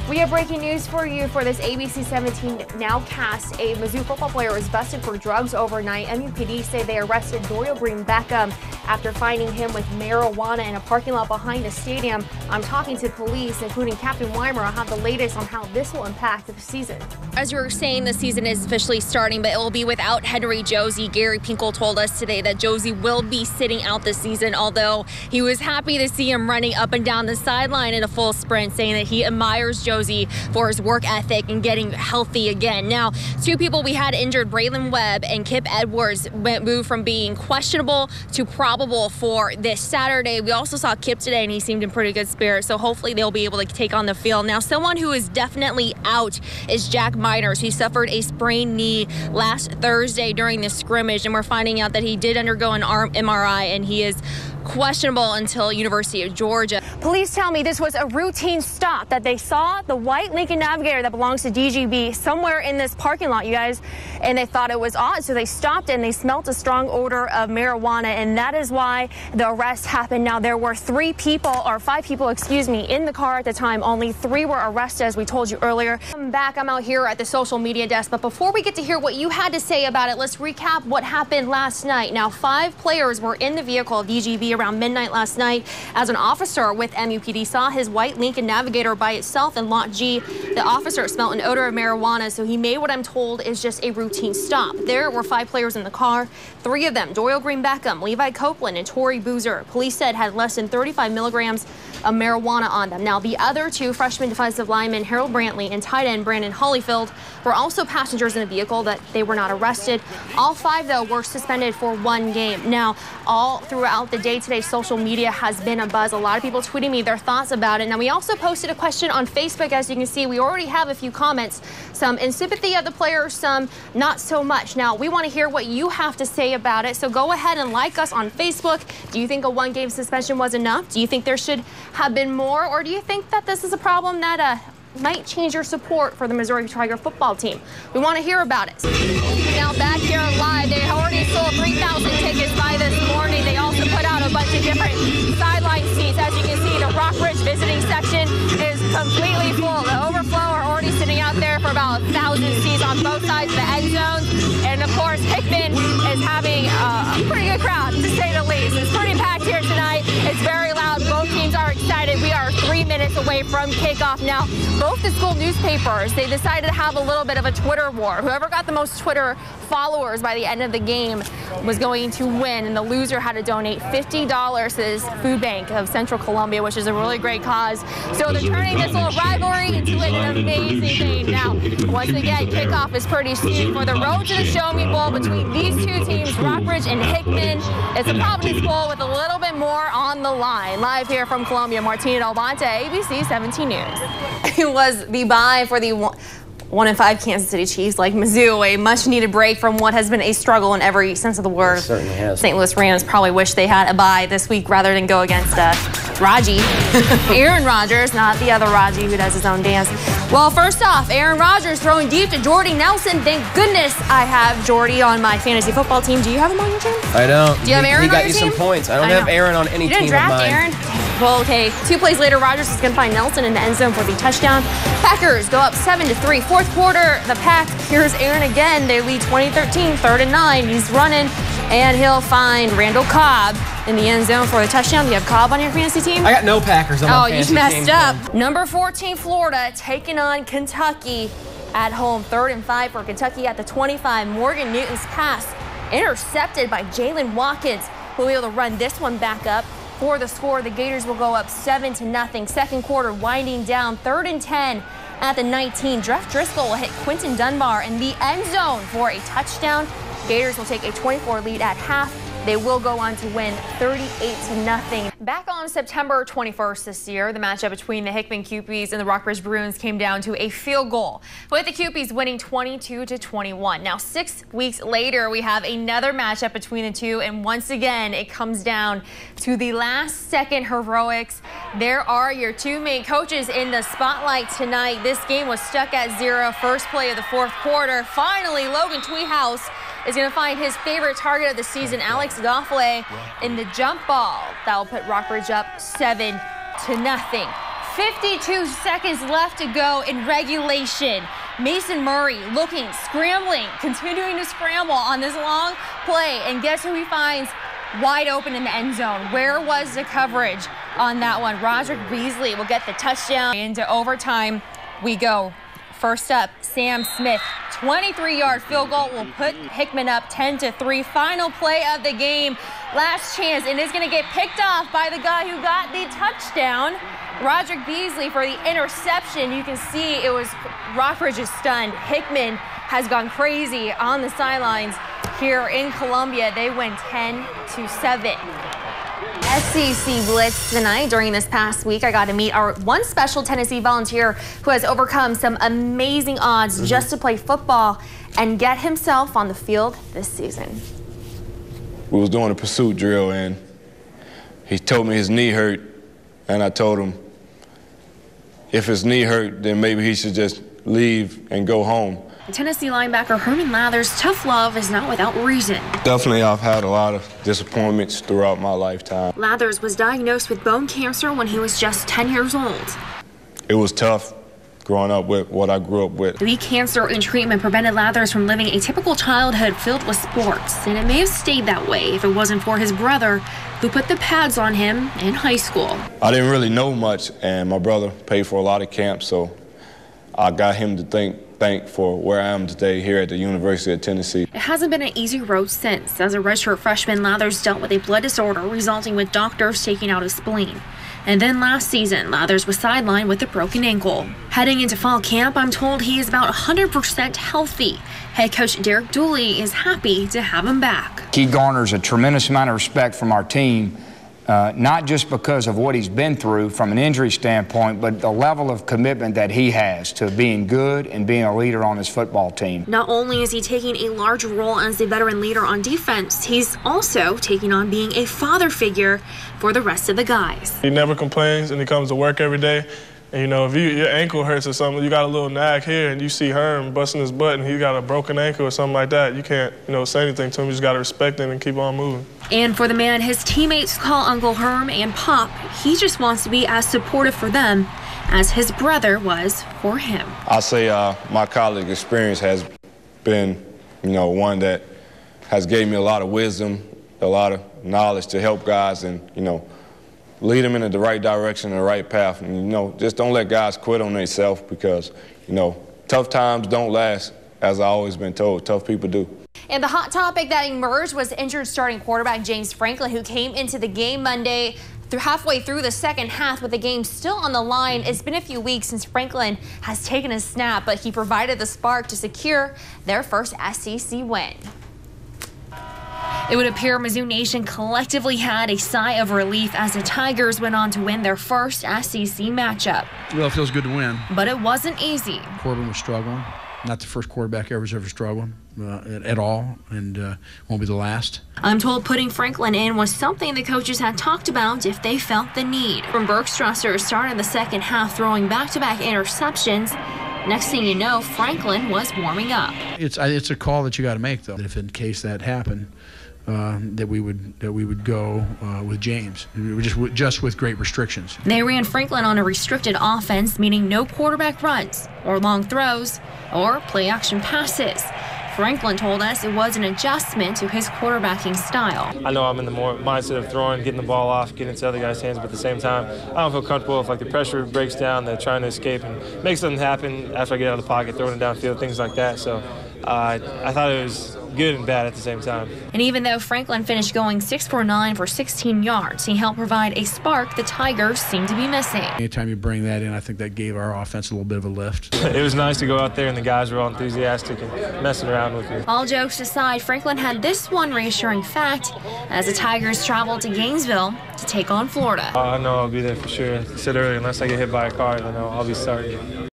We have breaking news for you for this ABC 17 nowcast. A Mizzou football player was busted for drugs overnight. MUPD say they arrested Dorial Green Beckham after finding him with marijuana in a parking lot behind the stadium. I'm talking to police, including Captain Weimer. I have the latest on how this will impact the season. As you were saying, the season is officially starting, but it will be without Henry Josie. Gary Pinkel told us today that Josie will be sitting out this season, although he was happy to see him running up and down the sideline in a full sprint, saying that he admires Josie for his work ethic and getting healthy again. Now, two people we had injured, Braylon Webb and Kip Edwards, moved from being questionable to probable for this Saturday. We also saw Kip today, and he seemed in pretty good spirits, so hopefully they'll be able to take on the field. Now, someone who is definitely out is Jack Miners. He suffered a sprained knee last Thursday during the scrimmage, and we're finding out that he did undergo an arm MRI, and he is questionable until University of Georgia. Police tell me this was a routine stop, that they saw the white Lincoln Navigator that belongs to DGB somewhere in this parking lot, you guys, and they thought it was odd, so they stopped and they smelt a strong odor of marijuana, and that is why the arrest happened. Now, there were 5 people, excuse me, in the car at the time. Only 3 were arrested, as we told you earlier. I'm back. I'm out here at the social media desk, but before we get to hear what you had to say about it, let's recap what happened last night. Now, 5 players were in the vehicle of DGB around midnight last night as an officer with MUPD saw his white Lincoln Navigator by itself in Lot G. The officer smelled an odor of marijuana, so he made what I'm told is just a routine stop. There were 5 players in the car. 3 of them, Dorial Green Beckham, Levi Copeland, and Tory Boozer, police said had less than 35 milligrams of marijuana on them. Now, the other 2 freshman defensive linemen, Harold Brantley and tight end Brandon Hollyfield, were also passengers in the vehicle, that they were not arrested. All 5, though, were suspended for 1 game. Now, all throughout the day today, social media has been a buzz. A lot of people tweeting me their thoughts about it. Now, we also posted a question on Facebook. As you can see, we already have a few comments, some in sympathy of the players, some not so much. Now, we want to hear what you have to say about it, so go ahead and like us on Facebook. Do you think a 1-game suspension was enough? Do you think there should have been more, or do you think that this is a problem that might change your support for the Missouri Tiger football team? We want to hear about it. Now, back here live, they already sold 3,000 tickets by this morning. They also put out a bunch of different sideline seats. As you can see, the Rockbridge visiting section is completely full. The overflow are already sitting out there for about 1,000 seats on both sides of the end zones. And of course, Hickman is having a pretty good crowd, to say the least. It's pretty packed here tonight. It's very loud. Both teams are excited. We are 3 minutes away from kickoff now. Both the school newspapers, they decided to have a little bit of a Twitter war. Whoever got the most Twitter followers by the end of the game was going to win, and the loser had to donate $50 to this food bank of Central Columbia, which is a really great cause. So they're turning this little rivalry into an amazing thing. Now, once again, kickoff is pretty soon for the road to the Show Me Bowl between these 2 teams, Rockbridge and Hickman. It's a Providence Bowl with a little bit more on the line. Live here from Columbia, Martina Del Bonta, ABC 17 News. It was the bye for the 1-5 Kansas City Chiefs, like Mizzou, a much-needed break from what has been a struggle in every sense of the word. It certainly has. St. Louis Rams probably wish they had a bye this week rather than go against Raji. Aaron Rodgers, not the other Raji who does his own dance. Well, first off, Aaron Rodgers throwing deep to Jordy Nelson. Thank goodness I have Jordy on my fantasy football team. Do you have him on your team? I don't. Do you have Aaron on your team? He got you some points. I don't have Aaron on any team of mine. You didn't draft Aaron? Well, okay. 2 plays later, Rodgers is going to find Nelson in the end zone for the touchdown. Packers go up 7-3. Fourth quarter, the Pack. Here's Aaron again. They lead 20-13, 3rd and 9. He's running, and he'll find Randall Cobb in the end zone for the touchdown. Do you have Cobb on your fantasy team? I got no Packers on my fantasy team. Oh, you messed up. Number 14, Florida, taking on Kentucky at home. 3rd and 5 for Kentucky at the 25. Morgan Newton's pass intercepted by Jalen Watkins, who will be able to run this one back up. For the score, the Gators will go up 7-0. Second quarter winding down, 3rd and 10 at the 19. Jeff Driscoll will hit Quinton Dunbar in the end zone for a touchdown. Gators will take a 24 lead at half. They will go on to win 38-0. Back on September 21st this year, the matchup between the Hickman Cupies and the Rockbridge Bruins came down to a field goal, with the Cupies winning 22-21. Now, 6 weeks later, we have another matchup between the two, and once again, it comes down to the last-second heroics. There are your 2 main coaches in the spotlight tonight. This game was stuck at 0, first play of the 4th quarter. Finally, Logan Tweehouse is going to find his favorite target of the season, Alex Goffley, in the jump ball. That will put Rockbridge up 7-0. 52 seconds left to go in regulation. Mason Murray looking, scrambling, continuing to scramble on this long play. And guess who he finds wide open in the end zone? Where was the coverage on that one? Roderick Beasley will get the touchdown. Into overtime we go. First up, Sam Smith, 23-yard field goal will put Hickman up 10-3. Final play of the game. Last chance, and it's going to get picked off by the guy who got the touchdown. Roderick Beasley for the interception. You can see it was Rockridge is stunned. Hickman has gone crazy on the sidelines here in Columbia. They win 10-7. SEC Blitz tonight. During this past week, I got to meet our one special Tennessee volunteer who has overcome some amazing odds just to play football and get himself on the field this season. We was doing a pursuit drill, and he told me his knee hurt, and I told him if his knee hurt, then maybe he should just leave and go home. Tennessee linebacker Herman Lathers' tough love is not without reason. Definitely, I've had a lot of disappointments throughout my lifetime. Lathers was diagnosed with bone cancer when he was just 10 years old. It was tough growing up with what I grew up with. The cancer and treatment prevented Lathers from living a typical childhood filled with sports, and it may have stayed that way if it wasn't for his brother, who put the pads on him in high school. I didn't really know much, and my brother paid for a lot of camps, so I got him to thank for where I am today here at the University of Tennessee. It hasn't been an easy road since. As a redshirt freshman, Lathers dealt with a blood disorder resulting with doctors taking out his spleen. And then last season, Lathers was sidelined with a broken ankle. Heading into fall camp, I'm told he is about 100% healthy. Head coach Derek Dooley is happy to have him back. He garners a tremendous amount of respect from our team. Not just because of what he's been through from an injury standpoint, but the level of commitment that he has to being good and being a leader on his football team. Not only is he taking a large role as the veteran leader on defense, he's also taking on being a father figure for the rest of the guys. He never complains, and he comes to work every day. And, you know, if your ankle hurts or something, you got a little nag here, and you see Herm busting his butt, and he got a broken ankle or something like that, you can't, say anything to him. You just got to respect him and keep on moving. And for the man his teammates call Uncle Herm and Pop, he just wants to be as supportive for them as his brother was for him. I say my college experience has been, one that has gave me a lot of wisdom, a lot of knowledge to help guys and, lead them in the right direction and the right path. And, just don't let guys quit on themselves because, tough times don't last, as I've always been told. Tough people do. And the hot topic that emerged was injured starting quarterback James Franklin, who came into the game Monday halfway through the second half with the game still on the line. It's been a few weeks since Franklin has taken a snap, but he provided the spark to secure their first SEC win. It would appear Mizzou Nation collectively had a sigh of relief as the Tigers went on to win their first SEC matchup. Well, it feels good to win. But it wasn't easy. Corbin was struggling. Not the first quarterback ever struggling at all, and won't be the last. I'm told putting Franklin in was something the coaches had talked about if they felt the need. From Bergstrasser started the second half throwing back-to-back interceptions. Next thing you know, Franklin was warming up. It's a call that you got to make, though. If in case that happened, that we would go with James, just with great restrictions. They ran Franklin on a restricted offense, meaning no quarterback runs or long throws or play-action passes. Franklin told us it was an adjustment to his quarterbacking style. I know I'm in the more mindset of throwing, getting the ball off, getting into other guys' hands, but at the same time, I don't feel comfortable if the pressure breaks down, they're trying to escape and make something happen after I get out of the pocket, throwing it downfield, things like that. So I thought it was good and bad at the same time. And even though Franklin finished going 6 for 9 for 16 yards, he helped provide a spark the Tigers seemed to be missing. Anytime you bring that in, I think that gave our offense a little bit of a lift. It was nice to go out there and the guys were all enthusiastic and messing around with me. All jokes aside, Franklin had this one reassuring fact as the Tigers traveled to Gainesville to take on Florida. I know I'll be there for sure. I said earlier, unless I get hit by a car, then I'll be starting.